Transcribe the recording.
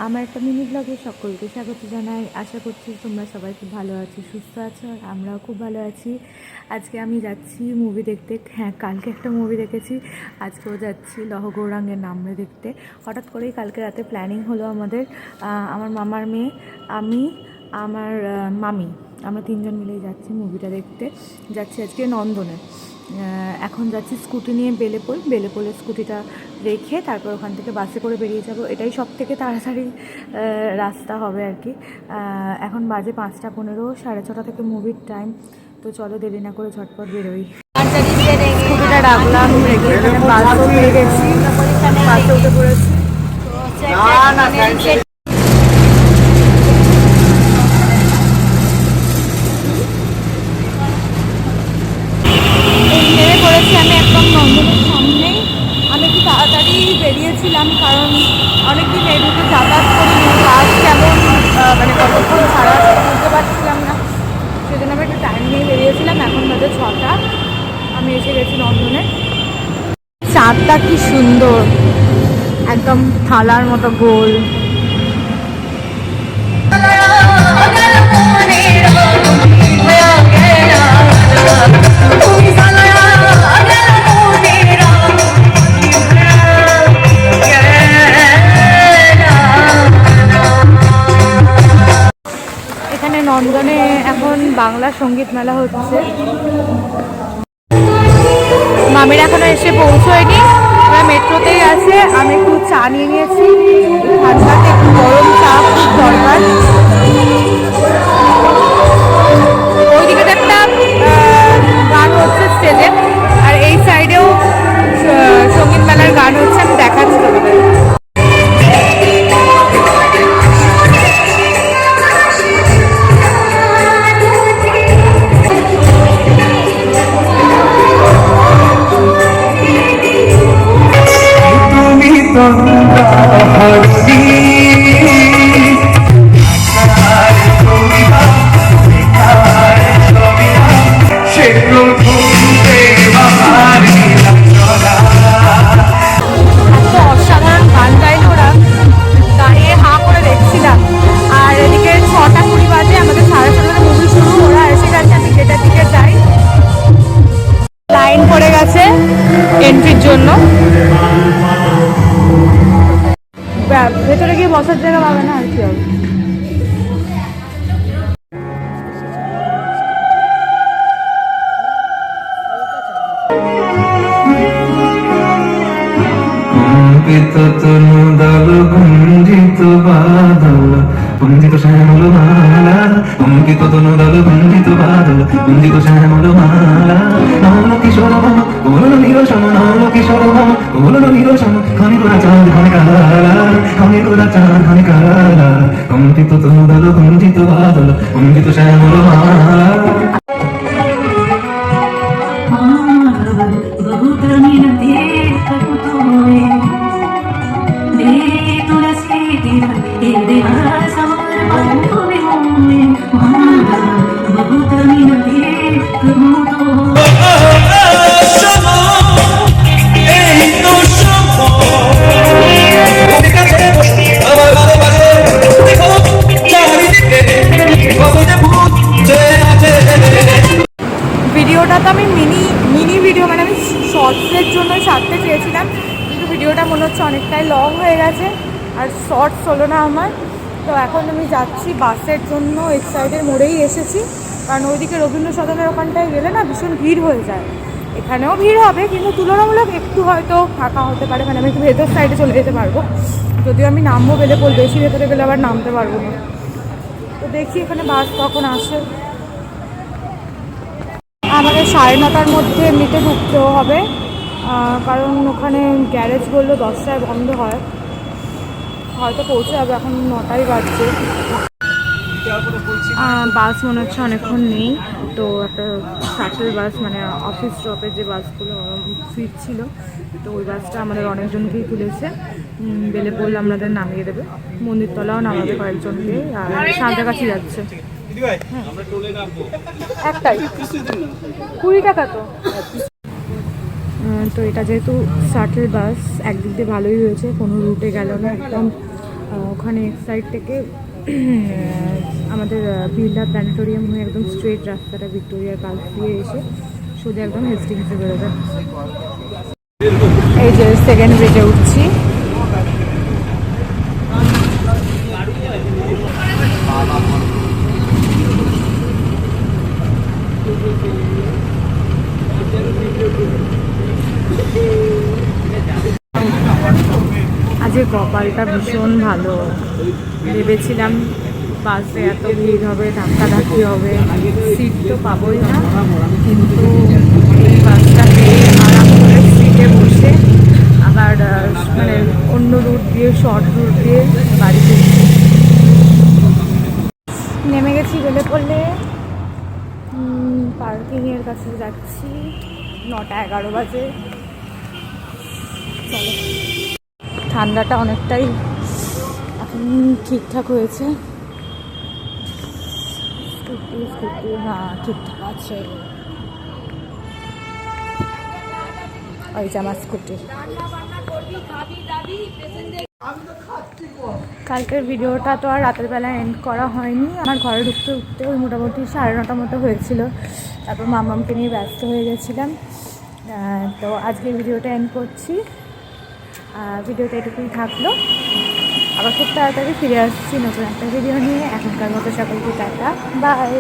আমার একটা মিনি ব্লগে সকলকে স্বাগত জানাই। আশা করছি তোমরা সবাই খুব ভালো আছো, সুস্থ আছো, আর আমরাও খুব ভালো আছি। আজকে আমি যাচ্ছি মুভি দেখতে। হ্যাঁ, কালকে একটা মুভি দেখেছি, আজকেও যাচ্ছি লহ গৌরাঙ্গের নামে দেখতে। হঠাৎ করেই কালকে রাতে প্ল্যানিং হলো আমাদের, আমার মামার মেয়ে, আমি, আমার মামি, আমরা তিনজন মিলেই যাচ্ছি মুভিটা দেখতে। যাচ্ছি আজকে নন্দনে। এখন যাচ্ছি স্কুটি নিয়ে বেলেপোলে স্কুটিটা রেখে তারপর ওখান থেকে বাসে করে বেরিয়ে যাব। এটাই সব থেকে তাড়াতাড়ি রাস্তা হবে আর কি। এখন বাজে 5:15, 6:30 থেকে মুভির টাইম। তো চলো দেরি না করে ঝটপট বেরোই। স্কুটিটা রাখলাম রেখে এখানে বাসও পেয়ে গেছি, বাসে উঠে পড়েছি। নেমে পড়েছি আমি একদম নন্দনের সামনেই। আমি একটু তাড়াতাড়ি বেরিয়েছিলাম কারণ অনেকদিন এই রুটে যাতায়াত করিনি, বাস কেমন মানে কতক্ষণ ছাড়া বুঝতে পারছিলাম না, সেজন্য আমি একটু টাইম নিয়ে বেরিয়েছিলাম। এখন বাজে 6টা, আমি এসে গেছি নন্দনে। চাঁদটা কি সুন্দর, একদম থালার মতো গোল। এখানে নন্দনে এখন বাংলা সঙ্গীত মেলা হচ্ছে। মামির এখনো এসে পৌঁছয়নি, ওরা মেট্রোতেই আছে। আমি একটু চা নিয়ে নিয়েছি, ঠান্ডাতে একটু গরম চা খুব দরকার। ওইদিকে একটা গান হচ্ছে স্টেজে, আর এই সাইডেও সঙ্গীত মেলার গান হচ্ছে, আমি দেখাচ্ছি তোমাদের। অসাধারণ গান গাইলো ওরা, দাঁড়িয়ে হাঁ করে দেখছিলাম। আর এদিকে 6:20 বাজে, আমাদের 6:30 মুভি শুরু। ওরা এসে গেছে, আমি গেটের দিকে যাই। লাইন পড়ে গেছে এন্ট্রির জন্য, ভেতরে গিয়ে বসার জায়গা পাবে না আর কি হবে। কম্পিত তনু দল গুঞ্জিত বাদল গুঞ্জিত শ্যামল মালা, কম্পিত তনু দল গুঞ্জিত বাদল গুঞ্জিত শ্যামল মালা। নল কিশোর মম কোলন নিরসম, নল কিশোর মম কোলন নিরসম, খনি গোরা চাঁদ খনি কালা, খনি গোরা চাঁদ খনি কালা। কম্পিত তনু দল গুঞ্জিত বাদল গুঞ্জিত শ্যামল মালা। ভিডিওটা তো আমি মিনি ভিডিও, মানে আমি শর্টসের জন্য ছাড়তে চেয়েছিলাম, কিন্তু ভিডিওটা মনে হচ্ছে অনেকটাই লং হয়ে গেছে আর শর্টস হলো না আমার। তো এখন আমি যাচ্ছি বাসের জন্য, এক সাইডের মোড়েই এসেছি, কারণ ওইদিকে রবীন্দ্র সদনের ওখানটায় গেলে না ভীষণ ভিড় হয়ে যায়। এখানেও ভিড় হবে কিন্তু তুলনামূলক একটু হয়তো ফাঁকা হতে পারে, মানে আমি একটু ভেতর সাইডে চলে যেতে পারবো। যদিও আমি নামবো বেলেপোল, বেশি ভেতরে গেলে আবার নামতে পারবো না। তো দেখি এখানে বাস কখন আসে। আমাদের 9:30টার মধ্যে এমনিতে ঢুকতেও হবে, কারণ ওখানে গ্যারেজ বললো 10টায় বন্ধ হয়। হয়তো পৌঁছে যাবে, এখন 9টাই বাজছে। বাস মনে হচ্ছে অনেকক্ষণ নেই, তো একটা শাটল বাস, মানে অফিস স্টপের যে বাসগুলো ফিরছিল, তো ওই বাসটা আমাদের অনেকজনকেই তুলেছে। বেলেপোল আমাদের নামিয়ে দেবে, মন্দিরতলাও নামাবে কয়েকজনকে, আর সাঁতরাগাছি যাচ্ছে। একটাই 20 টাকা তো। তো এটা যেহেতু শাটল বাস, একদিক দিয়ে ভালোই হয়েছে, কোনো রুটে গেল না, একদম ওখানে এক সাইড থেকে আমাদের বিড়লা প্ল্যানেটোরিয়াম হয়ে একদম স্ট্রেট রাস্তাটা ভিক্টোরিয়ার পাশ দিয়ে এসে সোজা একদম হেস্টিংসে বেরোবে। এই যে সেকেন্ড ব্রিজে উঠছি। আজকে কপালটা ভীষণ ভালো, ভেবেছিলাম বাসে এত ভিড় হবে, ধাক্কাধাক্কি হবে, সিট তো পাবোই না, কিন্তু এই বাসটা পেয়ে আরাম করে সিটে বসে আবার মানে অন্য রুট দিয়ে শর্ট রুট দিয়ে বাড়ি ফিরছি। নেমে গেছি বেলে পড়লে, পার্কিংয়ের কাছে যাচ্ছি, 9:11 বাজে। চলো, ঠান্ডাটা অনেকটাই এখন ঠিকঠাক হয়েছে। স্কুটি হ্যাঁ ঠিকঠাক আছে। ওই যে আমার স্কুটি। কালকের ভিডিওটা তো আর রাতের বেলা এন্ড করা হয়নি, আমার ঘরে ঢুকতে ঢুকতে ওই মোটামুটি 9:30 মতো হয়েছিল। তারপর মামামকে নিয়ে ব্যস্ত হয়ে গেছিলাম। তো আজকের ভিডিওটা এন্ড করছি। ভিডিওটা এটুকুই থাকলো, আবার খুব তাড়াতাড়ি ফিরে আসছি নতুন একটা ভিডিও নিয়ে। এখনকার মতো সকলকে টাটা, বাই।